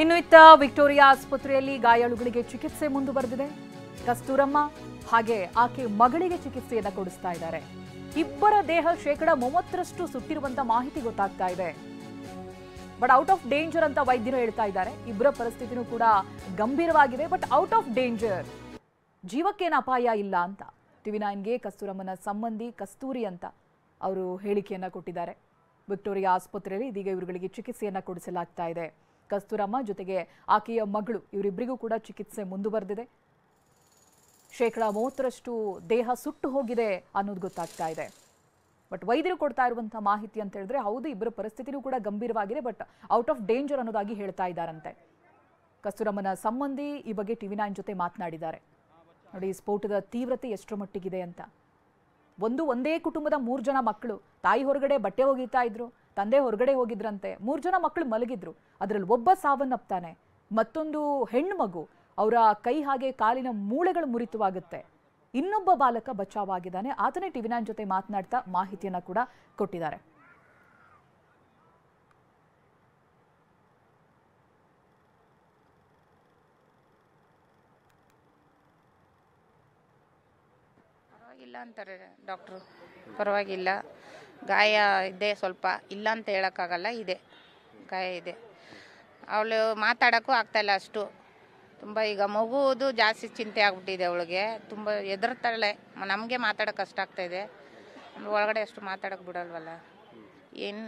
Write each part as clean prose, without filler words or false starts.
ಇನ್ನು ಇತ್ತ ವಿಕ್ಟೋರಿಯಾ ಆಸ್ಪತ್ರೆಯಲ್ಲಿ ಗಾಯಾಳುಗಳಿಗೆ ಚಿಕಿತ್ಸೆ ಮುಂದುವರೆದಿದೆ. ಕಸ್ತೂರಮ್ಮ ಹಾಗೆ ಆಕೆ ಮಗಳಿಗೆ ಚಿಕಿತ್ಸೆಯನ್ನ ಕೊಡಿಸ್ತಾ ಇದ್ದಾರೆ. ಇಬ್ಬರ ದೇಹ 30% ಸುಟ್ಟಿರುವಂತ ಮಾಹಿತಿ ಗೊತ್ತಾಗ್ತಾ ಇದೆ. ಬಟ್ ಔಟ್ ಆಫ್ ಡೇಂಜರ್ ಅಂತ ವೈದ್ಯರು ಹೇಳ್ತಾ ಇದ್ದಾರೆ. ಇಬ್ಬರ ಪರಿಸ್ಥಿತಿನೂ ಕೂಡ ಗಂಭೀರವಾಗಿದೆ. ಬಟ್ ಔಟ್ ಆಫ್ ಡೇಂಜರ್, ಜೀವಕ್ಕೇನು ಅಪಾಯ ಇಲ್ಲ ಅಂತ TV9ಗೆ ಕಸ್ತೂರಮ್ಮನ ಸಂಬಂಧಿ ಕಸ್ತೂರಿ ಅಂತ ಅವರು ಹೇಳಿಕೆಯನ್ನ ಕೊಟ್ಟಿದ್ದಾರೆ. ವಿಕ್ಟೋರಿಯಾ ಆಸ್ಪತ್ರೆಯಲ್ಲಿ ಇದೀಗ ಇವರುಗಳಿಗೆ ಚಿಕಿತ್ಸೆಯನ್ನ ಕೊಡಿಸಲಾಗ್ತಾ ಇದೆ. ಕಸ್ತೂರಮ್ಮ ಜೊತೆಗೆ ಆಕೆಯ ಮಗಳು ಇವರಿಬ್ಬರಿಗೂ ಕೂಡ ಚಿಕಿತ್ಸೆ ಮುಂದುವರೆದಿದೆ. 30% ದೇಹ ಸುಟ್ಟು ಹೋಗಿದೆ ಅನ್ನೋದು ಗೊತ್ತಾಗ್ತಾ ಇದೆ. ಬಟ್ ವೈದ್ಯರು ಕೊಡ್ತಾ ಇರುವಂತಹ ಮಾಹಿತಿ ಅಂತ ಹೇಳಿದ್ರೆ ಹೌದು, ಇಬ್ಬರ ಪರಿಸ್ಥಿತಿನೂ ಕೂಡ ಗಂಭೀರವಾಗಿದೆ, ಬಟ್ ಔಟ್ ಆಫ್ ಡೇಂಜರ್ ಅನ್ನೋದಾಗಿ ಹೇಳ್ತಾ ಇದ್ದಾರಂತೆ. ಕಸ್ತೂರಮ್ಮನ ಸಂಬಂಧಿ ಈ ಬಗ್ಗೆ TV9 ಜೊತೆ ಮಾತನಾಡಿದ್ದಾರೆ. ನೋಡಿ, ಸ್ಫೋಟದ ತೀವ್ರತೆ ಎಷ್ಟರ ಮಟ್ಟಿಗಿದೆ ಅಂತ. ಒಂದೇ ಕುಟುಂಬದ 3 ಜನ ಮಕ್ಕಳು, ತಾಯಿ ಹೊರಗಡೆ ಬಟ್ಟೆ ಒಗೀತಾ ಇದ್ರು, ತಂದೆ ಹೊರಗಡೆ ಹೋಗಿದ್ರಂತೆ. 3 ಜನ ಮಕ್ಕಳು ಮಲಗಿದ್ರು. ಅದರಲ್ಲಿ ಒಬ್ಬ ಸಾವನ್ನಪ್ತಾನೆ, ಮತ್ತೊಂದು ಹೆಣ್ಣು ಮಗು ಅವರ ಕೈ ಹಾಗೆ ಕಾಲಿನ ಮೂಳೆಗಳು ಮುರಿತವಾಗುತ್ತೆ. ಇನ್ನೊಬ್ಬ ಬಾಲಕ ಬಚಾವಾಗಿದ್ದಾನೆ. ಆತನೇ TV9 ಜೊತೆ ಮಾತನಾಡ್ತಾ ಮಾಹಿತಿಯನ್ನ ಕೂಡ ಕೊಟ್ಟಿದ್ದಾರೆ. ಪರವಾಗಿಲ್ಲ ಅಂತಾರೆ ಡಾಕ್ಟ್ರು, ಪರವಾಗಿಲ್ಲ, ಗಾಯ ಇದೆ, ಸ್ವಲ್ಪ ಇಲ್ಲ ಅಂತ ಹೇಳೋಕ್ಕಾಗಲ್ಲ, ಇದೆ ಗಾಯ ಇದೆ. ಅವಳು ಮಾತಾಡೋಕ್ಕೂ ಆಗ್ತಾಯಿಲ್ಲ ಅಷ್ಟು. ತುಂಬ ಈಗ ಮಗುವುದು ಜಾಸ್ತಿ ಚಿಂತೆ ಆಗ್ಬಿಟ್ಟಿದೆ ಅವಳಿಗೆ. ತುಂಬ ಹೆದರ್ತಾಳೆ. ನಮಗೆ ಮಾತಾಡೋಕೆ ಕಷ್ಟ ಆಗ್ತಾಯಿದೆ. ಒಳಗಡೆ ಅಷ್ಟು ಮಾತಾಡೋಕೆ ಬಿಡಲ್ವಲ್ಲ. ಏನು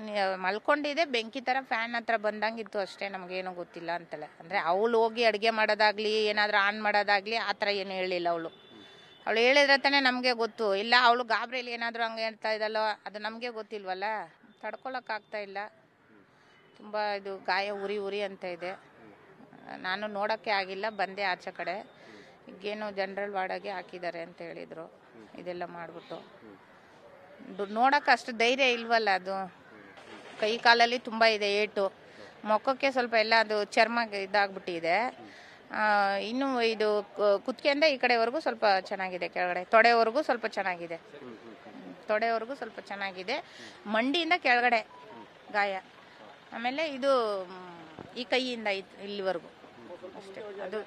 ಮಲ್ಕೊಂಡಿದೆ, ಬೆಂಕಿ ಥರ ಫ್ಯಾನ್ ಹತ್ರ ಬಂದಂಗಿತ್ತು ಅಷ್ಟೇ, ನಮಗೇನೂ ಗೊತ್ತಿಲ್ಲ ಅಂತಾಳೆ. ಅಂದರೆ ಅವಳು ಹೋಗಿ ಅಡುಗೆ ಮಾಡೋದಾಗಲಿ ಏನಾದರೂ ಆನ್ ಮಾಡೋದಾಗಲಿ ಆ ಥರ ಏನು ಹೇಳಿಲ್ಲ ಅವಳು. ಅವಳು ಹೇಳಿದ್ರೆ ತಾನೇ ನಮಗೆ ಗೊತ್ತು. ಇಲ್ಲ ಅವಳು ಗಾಬರಿಯಲ್ಲಿ ಏನಾದರೂ ಹಂಗೆ ಹೇಳ್ತಾ ಇದ್ದಲ್ಲೋ, ಅದು ನಮಗೆ ಗೊತ್ತಿಲ್ವಲ್ಲ, ತಡ್ಕೊಳಕ್ಕಾಗ್ತಾ ಇಲ್ಲ. ತುಂಬ ಇದು ಗಾಯ ಉರಿ ಅಂತ ಇದೆ. ನಾನು ನೋಡೋಕ್ಕೆ ಆಗಿಲ್ಲ, ಬಂದೆ ಆಚೆ ಕಡೆ. ಈಗೇನು ಜನರಲ್ ವಾರ್ಡಾಗೆ ಹಾಕಿದ್ದಾರೆ ಅಂತ ಹೇಳಿದರು. ಇದೆಲ್ಲ ಮಾಡಿಬಿಟ್ಟು ನೋಡೋಕೆ ಅಷ್ಟು ಧೈರ್ಯ ಇಲ್ವಲ್ಲ. ಅದು ಕೈ ಕಾಲಲ್ಲಿ ತುಂಬ ಇದೆ ಏಟು, ಮುಖಕ್ಕೆ ಸ್ವಲ್ಪ ಎಲ್ಲ ಅದು ಚರ್ಮ ಇದಾಗ್ಬಿಟ್ಟಿದೆ. ಇನ್ನು ಇದು ಕುತ್ತಿಗೆಯಿಂದ ಈ ಕಡೆವರೆಗೂ ಸ್ವಲ್ಪ ಚೆನ್ನಾಗಿದೆ, ಕೆಳಗಡೆ ತೊಡೆವರೆಗೂ ಸ್ವಲ್ಪ ಚೆನ್ನಾಗಿದೆ, ತೊಡೆವರೆಗೂ ಸ್ವಲ್ಪ ಚೆನ್ನಾಗಿದೆ. ಮಂಡಿಯಿಂದ ಕೆಳಗಡೆ ಗಾಯ. ಆಮೇಲೆ ಇದು ಈ ಕೈಯಿಂದ ಇಲ್ಲಿವರೆಗೂ ಅಷ್ಟೇ. ಅದು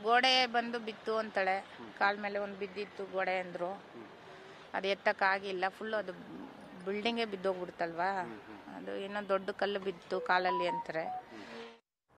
ಗೋಡೆ ಬಂದು ಬಿತ್ತು ಅಂತಾಳೆ, ಕಾಲ ಮೇಲೆ ಒಂದು ಬಿದ್ದಿತ್ತು ಗೋಡೆ ಅಂದರು. ಅದು ಎತ್ತಕ್ಕಾಗಿಲ್ಲ, ಫುಲ್ಲು ಅದು ಬಿಲ್ಡಿಂಗೇ ಬಿದ್ದೋಗ್ಬಿಡ್ತಲ್ವಾ, ಅದು ಏನೋ ದೊಡ್ಡ ಕಲ್ಲು ಬಿತ್ತು ಕಾಲಲ್ಲಿ ಅಂತಾರೆ.